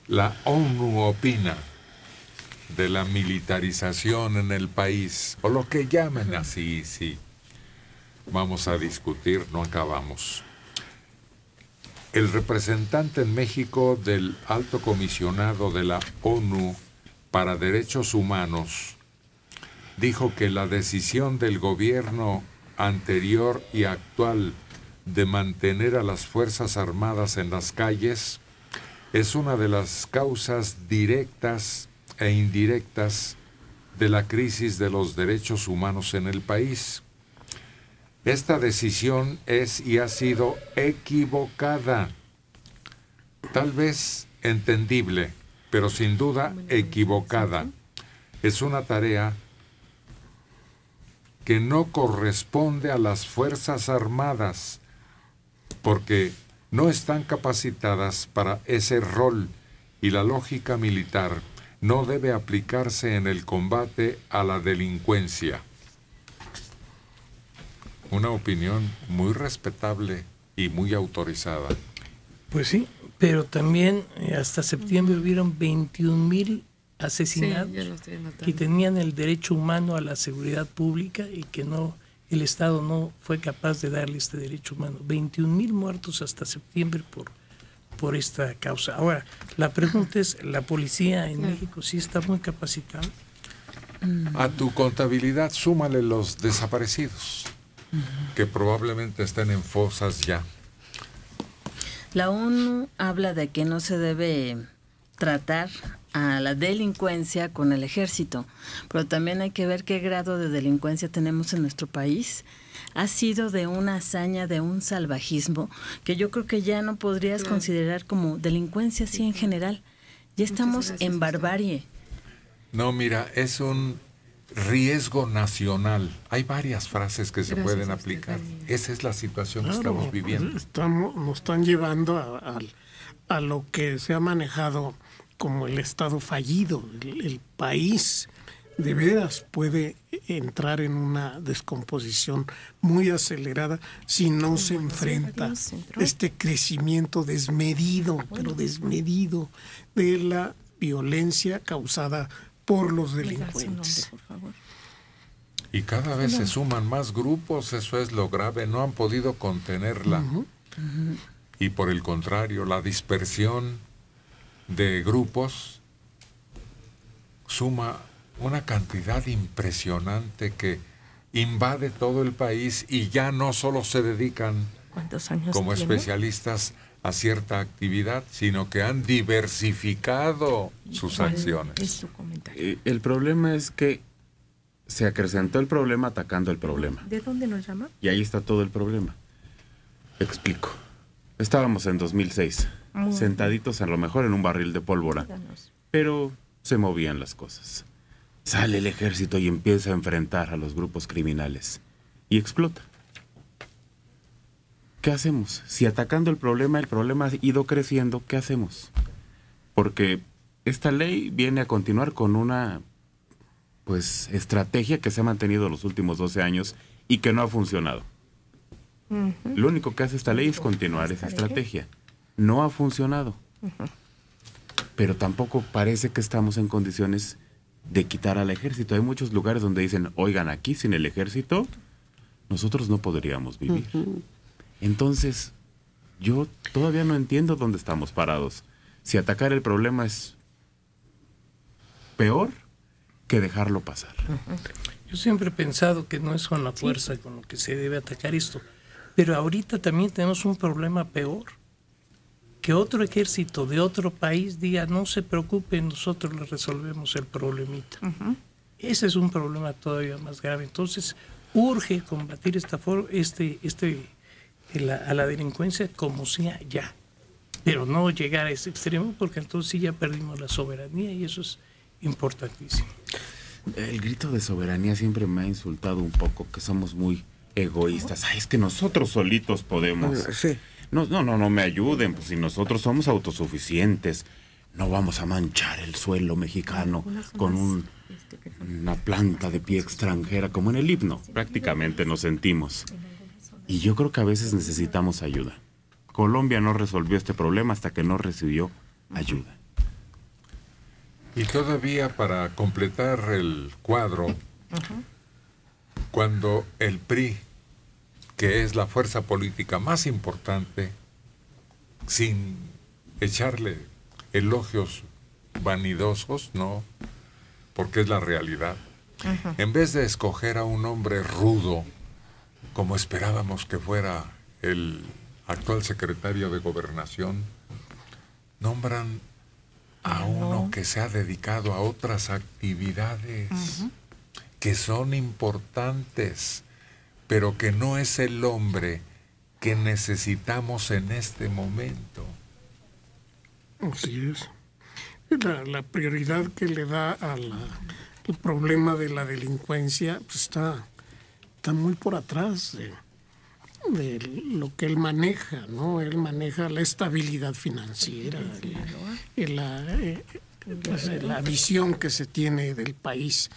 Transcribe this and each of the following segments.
La ONU opina de la militarización en el país, o lo que llamen así, sí. Vamos a discutir, no acabamos. El representante en México del Alto Comisionado de la ONU para Derechos Humanos dijo que la decisión del gobierno anterior y actual de mantener a las Fuerzas Armadas en las calles es una de las causas directas e indirectas de la crisis de los derechos humanos en el país. Esta decisión es y ha sido equivocada, tal vez entendible, pero sin duda equivocada. Es una tarea que no corresponde a las Fuerzas Armadas, porque no están capacitadas para ese rol y la lógica militar no debe aplicarse en el combate a la delincuencia. Una opinión muy respetable y muy autorizada. Pues sí, pero también hasta septiembre hubieron 21,000 asesinados que tenían el derecho humano a la seguridad pública y que no, el Estado no fue capaz de darle este derecho humano. 21,000 muertos hasta septiembre por esta causa. Ahora, la pregunta es, ¿la policía en México sí está muy capacitada? A tu contabilidad súmale los desaparecidos, que probablemente estén en fosas ya. La ONU habla de que no se debe tratar a la delincuencia con el ejército, pero también hay que ver qué grado de delincuencia tenemos en nuestro país. Ha sido de una hazaña, de un salvajismo, que yo creo que ya no podrías considerar como delincuencia así en general. Ya estamos en barbarie. No, mira, es un riesgo nacional. Hay varias frases que se pueden aplicar. Esa es la situación que estamos viviendo. Nos están llevando a lo que se ha manejado como el Estado fallido. El país de veras puede entrar en una descomposición muy acelerada si no se enfrenta este crecimiento desmedido, pero desmedido, de la violencia causada por los delincuentes. Y cada vez se suman más grupos, eso es lo grave, no han podido contenerla. Y por el contrario, la dispersión de grupos suma una cantidad impresionante que invade todo el país y ya no solo se dedican como especialistas a cierta actividad, sino que han diversificado sus acciones. Es su comentario. El problema es que se acrecentó el problema atacando el problema. ¿De dónde nos llama? Y ahí está todo el problema. Explico. Estábamos en 2006, sentaditos a lo mejor en un barril de pólvora, pero se movían las cosas. Sale el ejército y empieza a enfrentar a los grupos criminales y explota. ¿Qué hacemos? Si atacando el problema ha ido creciendo, ¿qué hacemos? Porque esta ley viene a continuar con una estrategia que se ha mantenido los últimos 12 años y que no ha funcionado. Lo único que hace esta ley es continuar esa estrategia. No ha funcionado. Pero tampoco parece que estamos en condiciones de quitar al ejército. Hay muchos lugares donde dicen, oigan, aquí sin el ejército nosotros no podríamos vivir. Entonces, yo todavía no entiendo dónde estamos parados. Si atacar el problema es peor que dejarlo pasar. Yo siempre he pensado que no es con la fuerza con lo que se debe atacar esto, pero ahorita también tenemos un problema peor. Que otro ejército de otro país diga, no se preocupen, nosotros le resolvemos el problemita. Ese es un problema todavía más grave. Entonces, urge combatir a la delincuencia como sea ya. Pero no llegar a ese extremo, porque entonces sí ya perdimos la soberanía y eso es importantísimo. El grito de soberanía siempre me ha insultado un poco, que somos muy egoístas. Ay, es que nosotros solitos podemos. Sí. No me ayuden, pues si nosotros somos autosuficientes, no vamos a manchar el suelo mexicano con una planta de pie extranjera, como en el himno, prácticamente nos sentimos. Y yo creo que a veces necesitamos ayuda. Colombia no resolvió este problema hasta que no recibió ayuda. Y todavía para completar el cuadro, cuando el PRI, que es la fuerza política más importante, sin echarle elogios vanidosos, no, porque es la realidad, en vez de escoger a un hombre rudo, como esperábamos que fuera el actual secretario de Gobernación, nombran a uno que se ha dedicado a otras actividades que son importantes, pero que no es el hombre que necesitamos en este momento. Así es. La prioridad que le da al problema de la delincuencia pues está muy por atrás de lo que él maneja, ¿no? Él maneja la estabilidad financiera, la visión que se tiene del país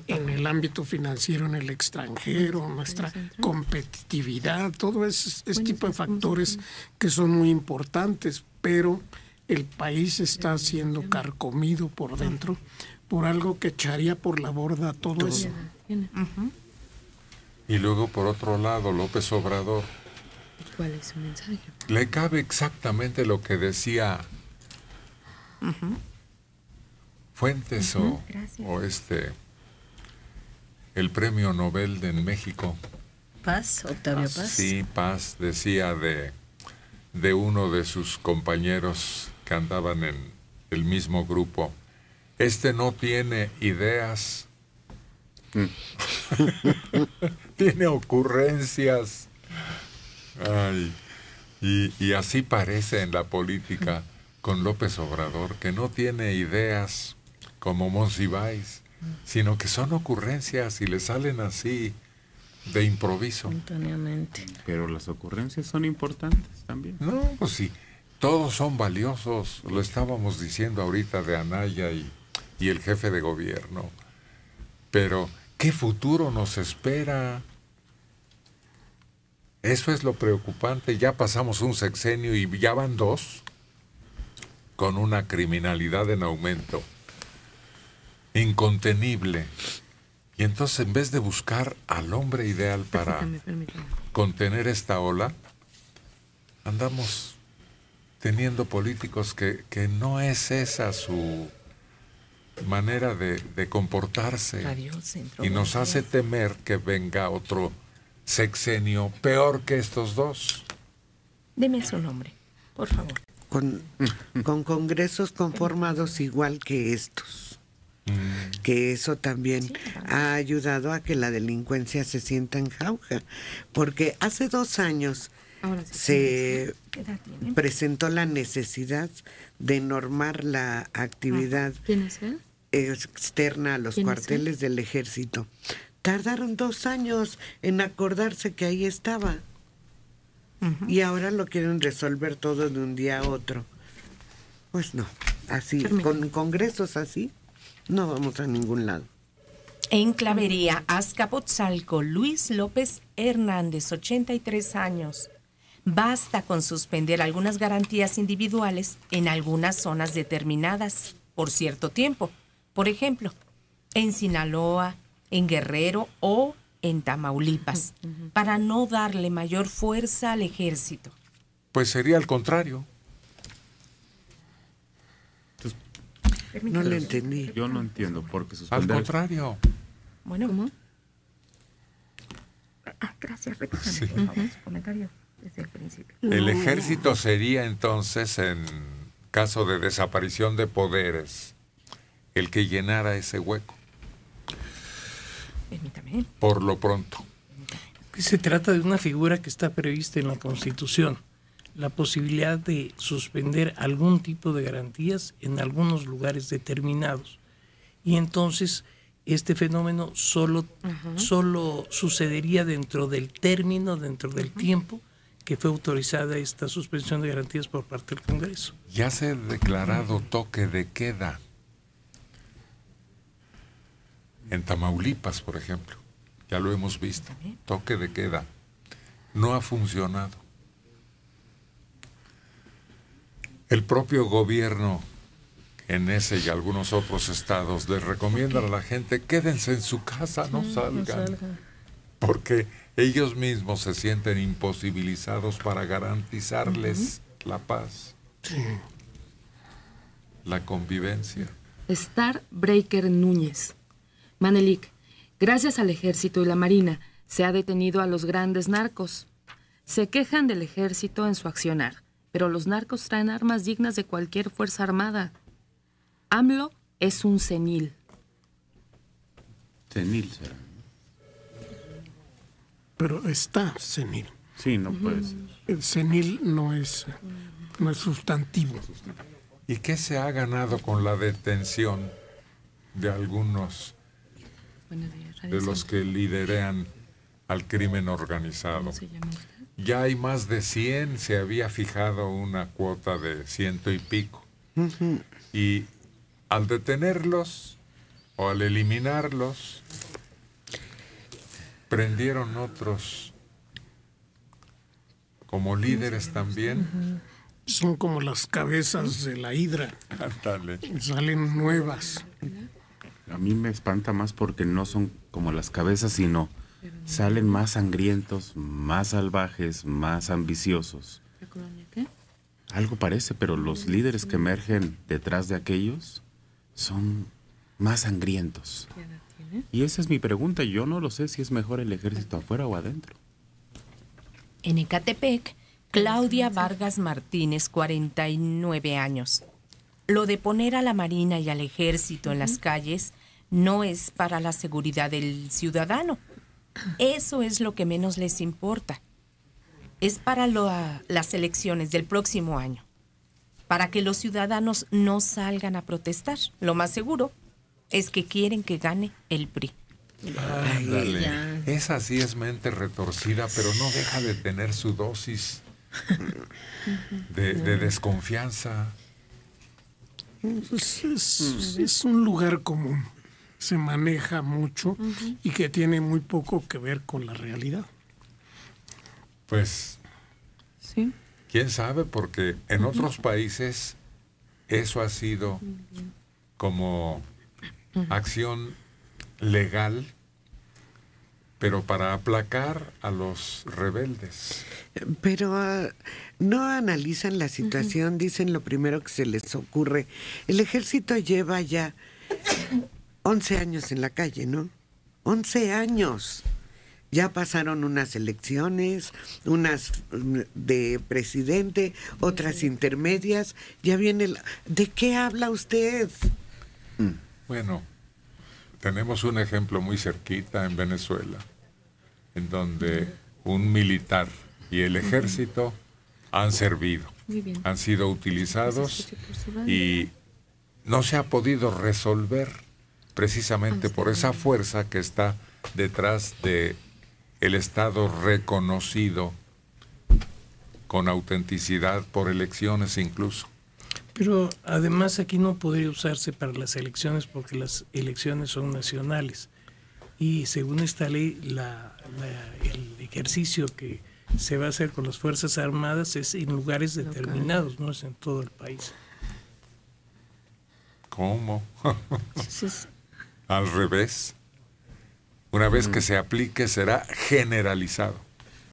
en el ámbito financiero en el extranjero, nuestra competitividad, todo ese tipo de factores que son muy importantes, pero el país está siendo carcomido por dentro por algo que echaría por la borda todo eso. Y luego, por otro lado, López Obrador, ¿cuál es su mensaje? Le cabe exactamente lo que decía Fuentes o el premio Nobel de México. Paz, Octavio Paz. Sí, Paz, decía de uno de sus compañeros que andaban en el mismo grupo: no tiene ideas, tiene ocurrencias. Ay, y así parece en la política con López Obrador, que no tiene ideas como Monsiváis, sino que son ocurrencias y le salen así de improviso. Espontáneamente. Pero las ocurrencias son importantes también. No, pues sí, todos son valiosos. Lo estábamos diciendo ahorita de Anaya y el jefe de gobierno. Pero, ¿qué futuro nos espera? Eso es lo preocupante. Ya pasamos un sexenio y ya van 2 con una criminalidad en aumento incontenible. Y entonces, en vez de buscar al hombre ideal para contener esta ola, andamos teniendo políticos que no es esa su manera de comportarse. Y nos hace temer que venga otro sexenio peor que estos 2. Deme su nombre, por favor. Con congresos conformados igual que estos. Que eso también ha ayudado a que la delincuencia se sienta en jauja, porque hace 2 años se presentó la necesidad de normar la actividad externa a los cuarteles del ejército. Tardaron 2 años en acordarse que ahí estaba, y ahora lo quieren resolver todo de un día a otro. Pues no, así, con congresos así no vamos a ningún lado. En Clavería, Azcapotzalco, Luis López Hernández, 83 años. Basta con suspender algunas garantías individuales en algunas zonas determinadas por cierto tiempo. Por ejemplo, en Sinaloa, en Guerrero o en Tamaulipas, para no darle mayor fuerza al ejército. Pues sería al contrario. No le entendí. Yo no entiendo por qué Al suspender. contrario. Bueno, ¿cómo? Gracias. Repítame, por favor, su comentario desde el principio. El ejército sería entonces, en caso de desaparición de poderes, el que llenara ese hueco. Permítame. Por lo pronto. Se trata de una figura que está prevista en la Constitución, la posibilidad de suspender algún tipo de garantías en algunos lugares determinados. Y entonces este fenómeno solo sucedería dentro del término, dentro del tiempo que fue autorizada esta suspensión de garantías por parte del Congreso. Ya se ha declarado toque de queda. En Tamaulipas, por ejemplo, ya lo hemos visto, toque de queda. No ha funcionado. El propio gobierno en ese y algunos otros estados les recomiendan a la gente quédense en su casa, no salgan, porque ellos mismos se sienten imposibilizados para garantizarles la paz, la convivencia. Star Breaker Núñez. Manelik, gracias al ejército y la marina se ha detenido a los grandes narcos. Se quejan del ejército en su accionar, pero los narcos traen armas dignas de cualquier fuerza armada. AMLO es un senil. Senil será. Pero está senil. Sí, no puede ser. El senil no es sustantivo. ¿Y qué se ha ganado con la detención de algunos de los que lideran al crimen organizado? Ya hay más de 100, se había fijado una cuota de 100 y pico. Y al detenerlos o al eliminarlos, prendieron otros como líderes también. Son como las cabezas de la hidra. Ándale. Salen nuevas. A mí me espanta más porque no son como las cabezas, sino salen más sangrientos, más salvajes, más ambiciosos. ¿La colonia qué? Algo parece, pero los líderes que emergen detrás de aquellos son más sangrientos. ¿Qué edad tiene? Y esa es mi pregunta. Yo no lo sé si es mejor el ejército afuera o adentro. En Ecatepec, Claudia Vargas Martínez, 49 años. Lo de poner a la Marina y al Ejército en las calles no es para la seguridad del ciudadano. Eso es lo que menos les importa. Es para las elecciones del próximo año. Para que los ciudadanos no salgan a protestar. Lo más seguro es que quieren que gane el PRI. Ándale. Esa sí es mente retorcida, pero no deja de tener su dosis de desconfianza. Es un lugar común. Se maneja mucho y que tiene muy poco que ver con la realidad. Pues, Sí. quién sabe, porque en otros países eso ha sido como acción legal, pero para aplacar a los rebeldes. Pero no analizan la situación, dicen lo primero que se les ocurre. El ejército lleva ya 11 años en la calle, ¿no? 11 años. Ya pasaron unas elecciones, unas de presidente, otras intermedias. Ya viene ¿De qué habla usted? Bueno, tenemos un ejemplo muy cerquita en Venezuela, en donde un militar y el ejército han servido, Muy bien. han sido utilizados y no se ha podido resolver precisamente por esa fuerza que está detrás de el Estado reconocido con autenticidad por elecciones incluso. Pero además aquí no podría usarse para las elecciones porque las elecciones son nacionales. Y según esta ley, el ejercicio que se va a hacer con las Fuerzas Armadas es en lugares determinados, no es en todo el país. ¿Cómo? Al revés. Una vez que se aplique será generalizado.